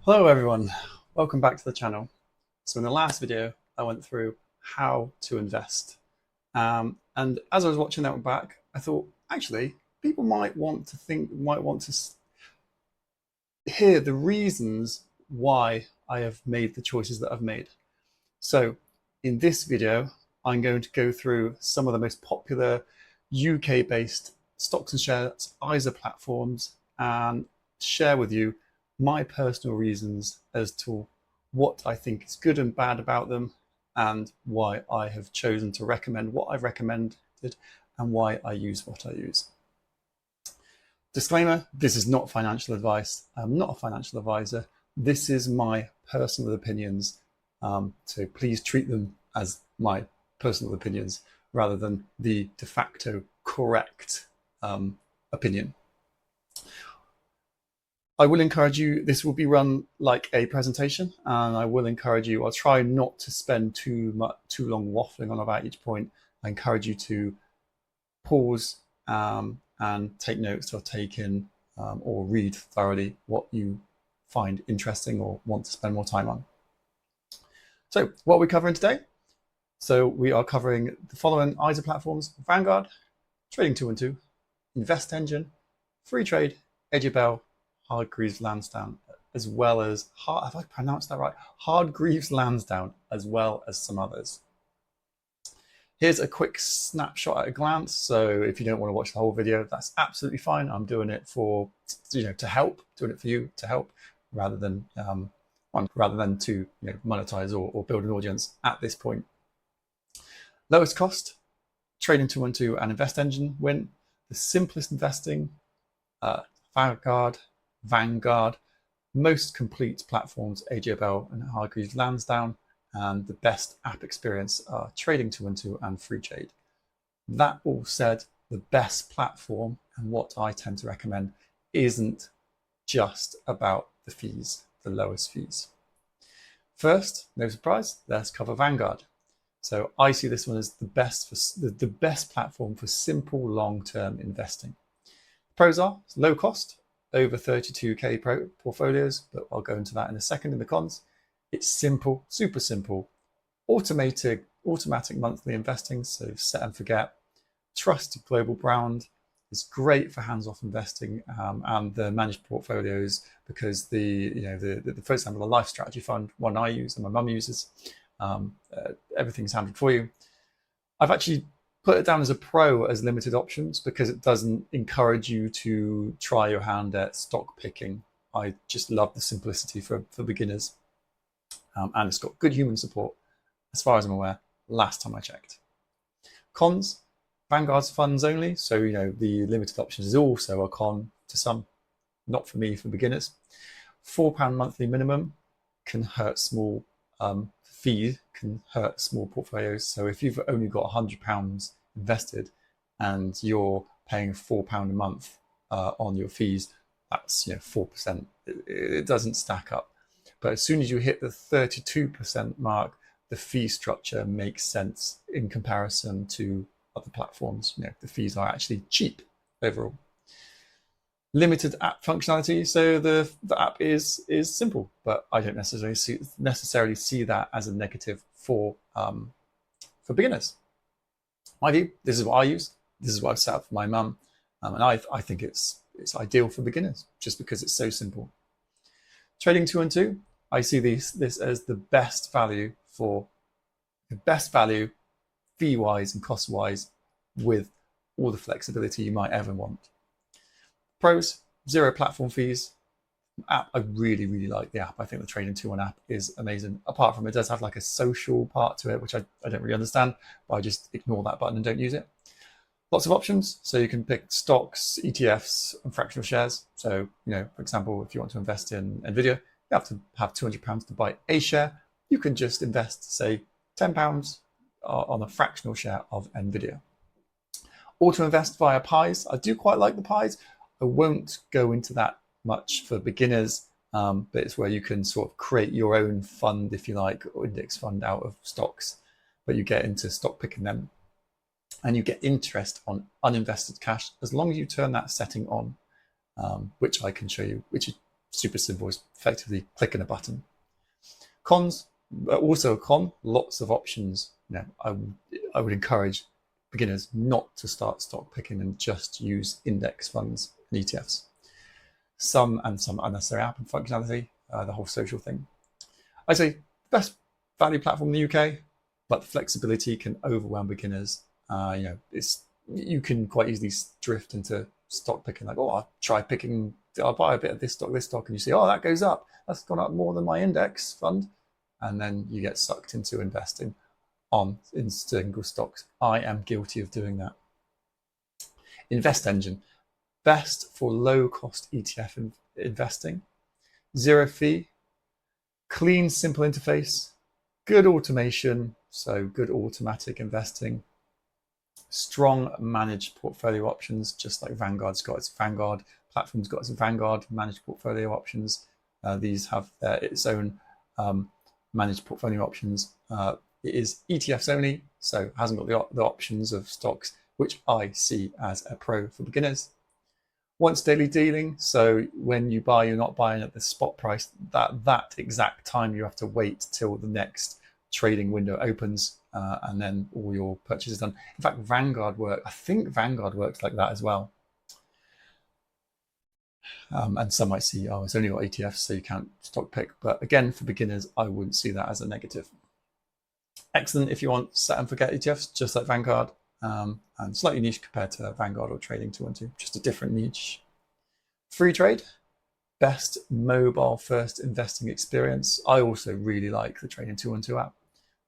Hello everyone, welcome back to the channel. So in the last video, I went through how to invest. And as I was watching that one back, I thought, actually, people might want to hear the reasons why I have made the choices that I've made. So in this video, I'm going to go through some of the most popular UK-based stocks and shares ISA platforms and share with you my personal reasons as to what I think is good and bad about them and why I have chosen to recommend what I've recommended and why I use what I use. Disclaimer, this is not financial advice. I'm not a financial advisor. This is my personal opinions. So please treat them as my personal opinions rather than the de facto correct opinion. I will encourage you, this will be run like a presentation, and I will encourage you, I'll try not to spend too long waffling on about each point. I encourage you to pause and take notes or take in or read thoroughly what you find interesting or want to spend more time on. So what are we covering today? So we are covering the following ISA platforms: Vanguard, Trading 212, InvestEngine, Freetrade, Bell, Hargreaves Lansdown, as well as, have I pronounced that right? Hargreaves Lansdown, as well as some others. Here's a quick snapshot at a glance. So if you don't want to watch the whole video, that's absolutely fine. I'm doing it for, to help, doing it for you to help, rather than to monetize or build an audience at this point. Lowest cost, Trading 212 and InvestEngine win. The simplest investing, Vanguard, most complete platforms, Bell and Hargreaves Lansdown, and the best app experience are Trading 212 and Freetrade. That all said, the best platform and what I tend to recommend isn't just about the fees, the lowest fees. First, no surprise, let's cover Vanguard. So I see this one as the best platform for simple long-term investing. Pros are low cost, over 32k portfolios, but I'll go into that in a second in the cons. It's simple, super simple, automatic monthly investing, so set and forget. Trusted global brand is great for hands-off investing and the managed portfolios, because for example, the life strategy fund, one I use and my mum uses, everything's handled for you. I've actually put it down as a pro as limited options because it doesn't encourage you to try your hand at stock picking. I just love the simplicity for beginners. And it's got good human support, as far as I'm aware, last time I checked. Cons, Vanguard's funds only. So, the limited options is also a con to some, not for me, for beginners. £4 monthly minimum can hurt small fee can hurt small portfolios. So if you've only got £100 invested and you're paying £4 a month on your fees, that's 4%. It doesn't stack up. But as soon as you hit the 32% mark, the fee structure makes sense in comparison to other platforms. The fees are actually cheap overall. Limited app functionality, so the app is simple, but I don't necessarily see that as a negative for beginners. My view, this is what I use, this is what I've set up for my mum, and I think it's ideal for beginners just because it's so simple. Trading 212, I see this as the best value fee-wise and cost-wise, with all the flexibility you might ever want. Pros, 0 platform fees. App, I really, really like the app. I think the Trading 212 app is amazing. Apart from it does have like a social part to it, which I don't really understand, but I just ignore that button and don't use it. Lots of options. So you can pick stocks, ETFs, and fractional shares. So, for example, if you want to invest in NVIDIA, you have to have £200 to buy a share. You can just invest, say, £10 on a fractional share of NVIDIA. Auto invest via pies. I do quite like the pies. I won't go into that much for beginners, but it's where you can sort of create your own fund, if you like, or index fund out of stocks, but you get into stock picking them. And you get interest on uninvested cash as long as you turn that setting on, which I can show you, which super simple. It's effectively clicking a button. Cons, also a con, lots of options. I would encourage beginners not to start stock picking and just use index funds and ETFs. Some unnecessary app and functionality, the whole social thing. I'd say best value platform in the UK, but the flexibility can overwhelm beginners. You can quite easily drift into stock picking, like, I'll buy a bit of this stock, and you see, oh, that goes up. That's gone up more than my index fund. And then you get sucked into investing in single stocks. I am guilty of doing that. InvestEngine, best for low cost ETF investing. Zero fee, clean, simple interface, good automation, so good automatic investing, strong managed portfolio options, just like Vanguard's got its Vanguard platform's got its Vanguard managed portfolio options. These have its own managed portfolio options. It is ETFs only, so it hasn't got the options of stocks, which I see as a pro for beginners. Once daily dealing, so when you buy, you're not buying at the spot price that exact time. You have to wait till the next trading window opens, and then all your purchases done. In fact, I think Vanguard works like that as well. And some might see, oh, it's only got ETFs, so you can't stock pick. But again, for beginners, I wouldn't see that as a negative. Excellent if you want set and forget ETFs, just like Vanguard, and slightly niche compared to Vanguard or Trading 212, just a different niche. Freetrade, best mobile first investing experience. I also really like the Trading 212 app.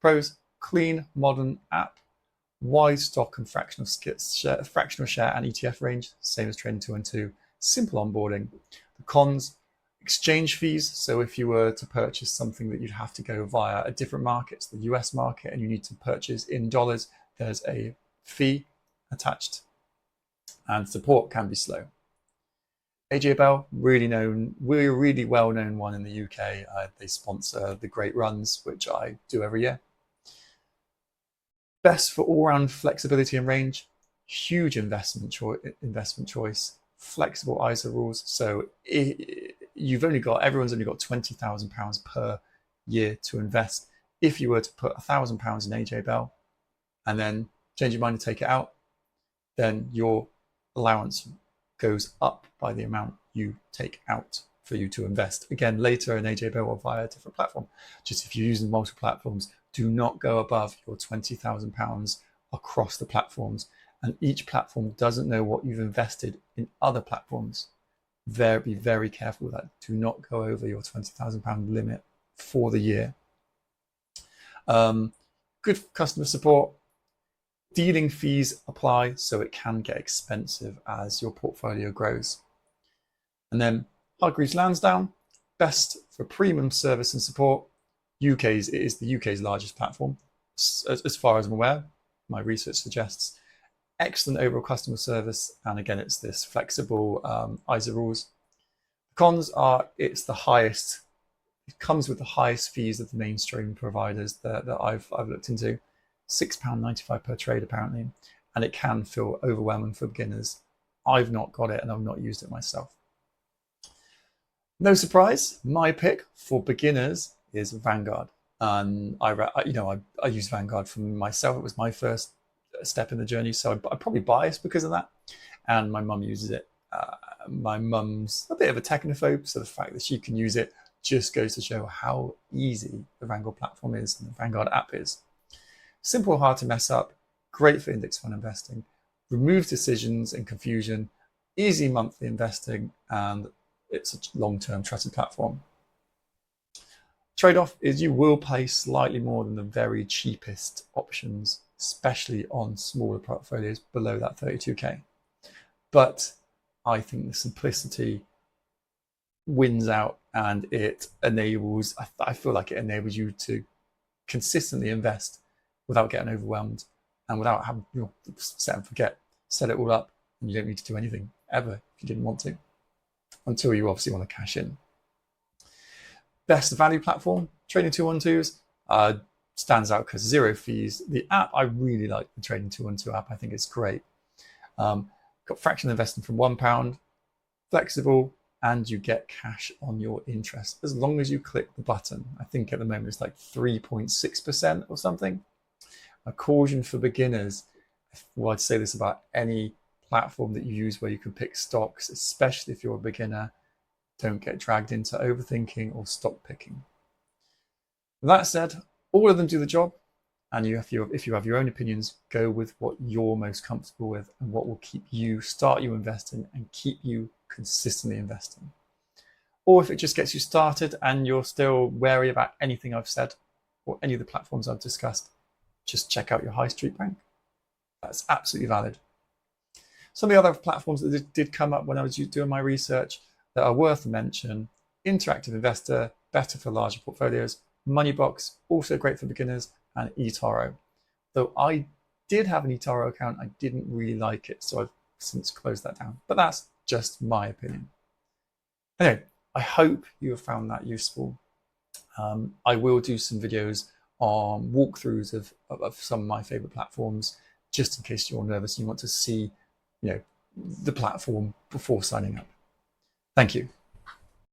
Pros, clean, modern app, wide stock and fractional share and ETF range, same as Trading 212, simple onboarding. The cons, exchange fees. So if you were to purchase something that you'd have to go via a different market, the US market, and you need to purchase in dollars, there's a fee attached, and support can be slow. AJ Bell, we're a really well-known one in the UK. They sponsor the Great Runs, which I do every year. Best for all-round flexibility and range, huge investment choice, flexible ISA rules. So everyone's only got £20,000 per year to invest. If you were to put £1,000 in AJ Bell and then change your mind to take it out, then your allowance goes up by the amount you take out for you to invest. Again, later in AJ Bell or via a different platform. Just if you're using multiple platforms, do not go above your £20,000 across the platforms. And each platform doesn't know what you've invested in other platforms. Be very careful with that. Do not go over your £20,000 limit for the year. Good customer support. Dealing fees apply, so it can get expensive as your portfolio grows. And then Hargreaves Lansdown, best for premium service and support. It is the UK's largest platform, as far as I'm aware. My research suggests excellent overall customer service, and again, it's this flexible ISA rules. The cons are it comes with the highest fees of the mainstream providers that I've looked into. £6.95 per trade apparently, and it can feel overwhelming for beginners. I've not got it and I've not used it myself. No surprise, my pick for beginners is Vanguard. And I use Vanguard for myself. It was my first step in the journey, so I'm probably biased because of that. And my mum uses it. My mum's a bit of a technophobe, so the fact that she can use it just goes to show how easy the Vanguard platform is and the Vanguard app is. Simple, hard to mess up, great for index fund investing, removes decisions and confusion, easy monthly investing, and it's a long-term trusted platform. Trade-off is you will pay slightly more than the very cheapest options, especially on smaller portfolios below that 32k. But I think the simplicity wins out, and it enables, I feel like it enables you to consistently invest without getting overwhelmed and without having set and forget, set it all up, and you don't need to do anything ever if you didn't want to, until you obviously want to cash in. Best value platform, Trading 212s, stands out because zero fees. The app, I really like the Trading 212 app. I think it's great. Got fractional investing from £1, flexible, and you get cash on your interest as long as you click the button. I think at the moment it's like 3.6% or something. A caution for beginners, well, I'd say this about any platform that you use where you can pick stocks, especially if you're a beginner, don't get dragged into overthinking or stock picking. That said, all of them do the job, and if you have your own opinions, go with what you're most comfortable with and what will start you investing and keep you consistently investing. Or if it just gets you started and you're still wary about anything I've said or any of the platforms I've discussed, just check out your high street bank. That's absolutely valid. Some of the other platforms that did come up when I was doing my research that are worth a mention: Interactive Investor, better for larger portfolios; Moneybox, also great for beginners; and eToro. Though I did have an eToro account, I didn't really like it, so I've since closed that down. But that's just my opinion. Anyway, I hope you have found that useful. I will do some videos on walkthroughs of some of my favorite platforms, just in case you're nervous and you want to see, the platform before signing up. Thank you.